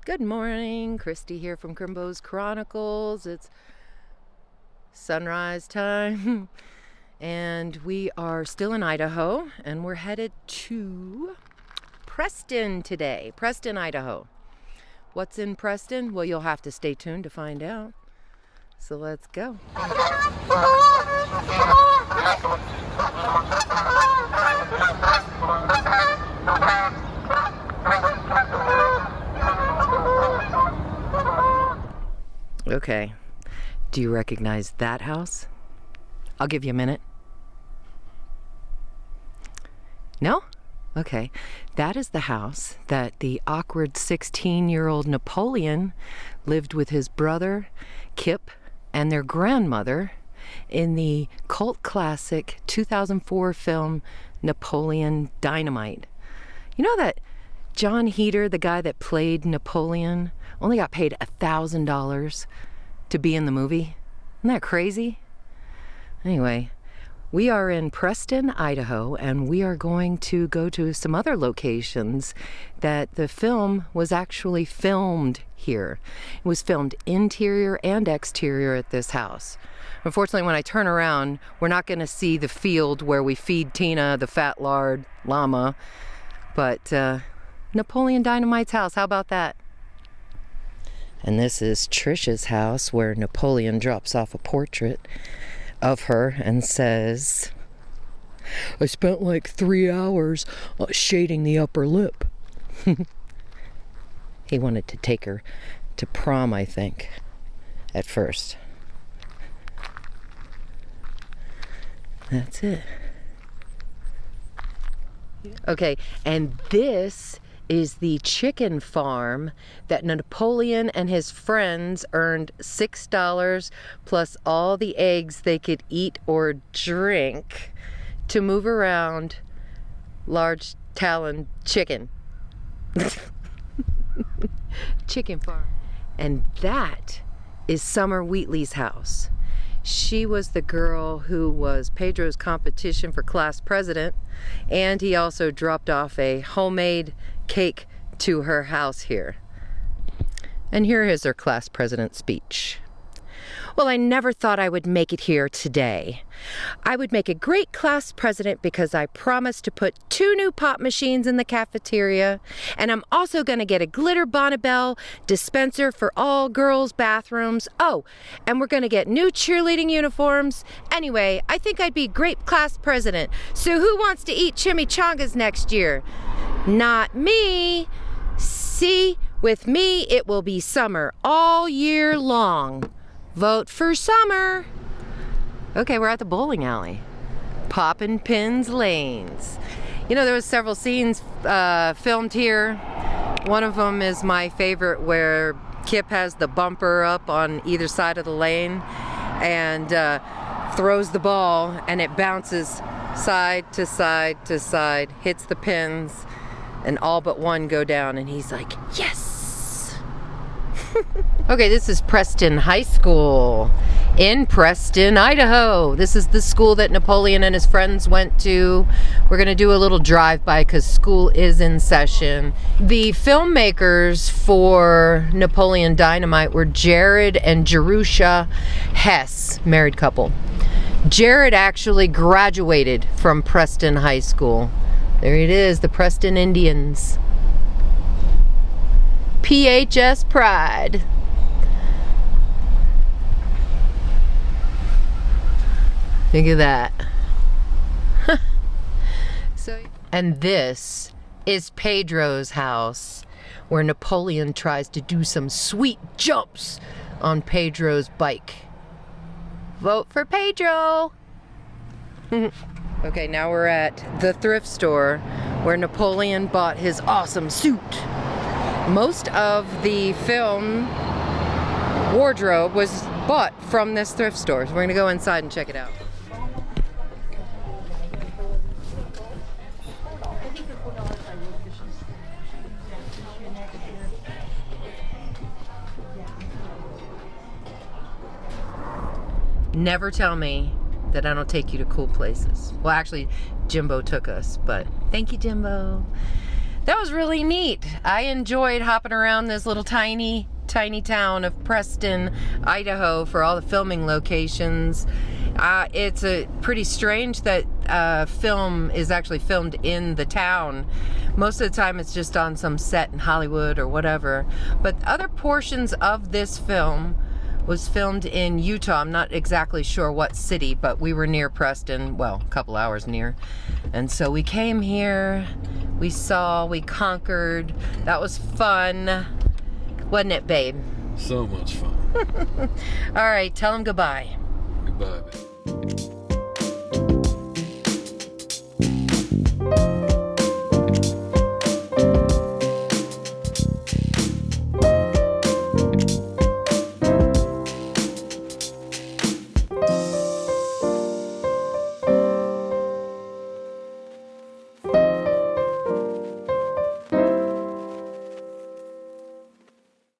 Good morning, Christy here from Crimbo's Chronicles. It's sunrise time and we are still in Idaho and we're headed to Preston today. Preston, Idaho. What's in Preston? Well, you'll have to stay tuned to find out. So let's go. Okay, do you recognize that house? I'll give you a minute. No? Okay, that is the house that the awkward 16-year-old Napoleon lived with his brother, Kip, and their grandmother in the cult classic 2004 film Napoleon Dynamite. You know that John Heater, the guy that played Napoleon, only got paid $1,000 to be in the movie? Isn't that crazy? Anyway, we are in Preston, Idaho, and we are going to go to some other locations that the film was actually filmed here. It was filmed interior and exterior at this house. Unfortunately, when I turn around, we're not going to see the field where we feed Tina, the fat lard llama, but Napoleon Dynamite's house, how about that? And this is Trisha's house where Napoleon drops off a portrait of her and says, "I spent like 3 hours shading the upper lip." He wanted to take her to prom, I think, at first. That's it. Okay, and this is the chicken farm that Napoleon and his friends earned $6 plus all the eggs they could eat or drink to move around large talon chicken. Chicken farm. And that is Summer Wheatley's house. She was the girl who was Pedro's competition for class president, and he also dropped off a homemade cake to her house here. And here is her class president speech. "Well, I never thought I would make it here today. I would make a great class president because I promised to put 2 new pop machines in the cafeteria, and I'm also going to get a glitter Bonnabelle dispenser for all girls' bathrooms. Oh, and we're going to get new cheerleading uniforms. Anyway, I think I'd be a great class president. So who wants to eat chimichangas next year? Not me. See, with me it will be summer all year long. Vote for Summer." Okay, we're at the bowling alley. Poppin' Pins Lanes. You know, there was several scenes filmed here. One of them is my favorite, where Kip has the bumper up on either side of the lane and throws the ball, and it bounces side to side to side, hits the pins, and all but one go down, and he's like, "Yes!" Okay, this is Preston High School in Preston, Idaho. This is the school that Napoleon and his friends went to. We're going to do a little drive-by because school is in session. The filmmakers for Napoleon Dynamite were Jared and Jerusha Hess, married couple. Jared actually graduated from Preston High School. There it is, the Preston Indians. PHS Pride. Think of that. And this is Pedro's house, where Napoleon tries to do some sweet jumps on Pedro's bike. Vote for Pedro. Okay, now we're at the thrift store where Napoleon bought his awesome suit. Most of the film wardrobe was bought from this thrift store, so we're gonna go inside and check it out. Never tell me that I don't take you to cool places. Well, actually, Jimbo took us, but thank you, Jimbo. That was really neat. I enjoyed hopping around this little tiny town of Preston, Idaho for all the filming locations. It's pretty strange that film is actually filmed in the town. Most of the time it's just on some set in Hollywood or whatever. But other portions of this film was filmed in Utah. I'm not exactly sure what city, but we were near Preston, well, a couple hours near. And so we came here, we saw, we conquered. That was fun. Wasn't it, babe? So much fun. All right, tell them goodbye. Goodbye, babe.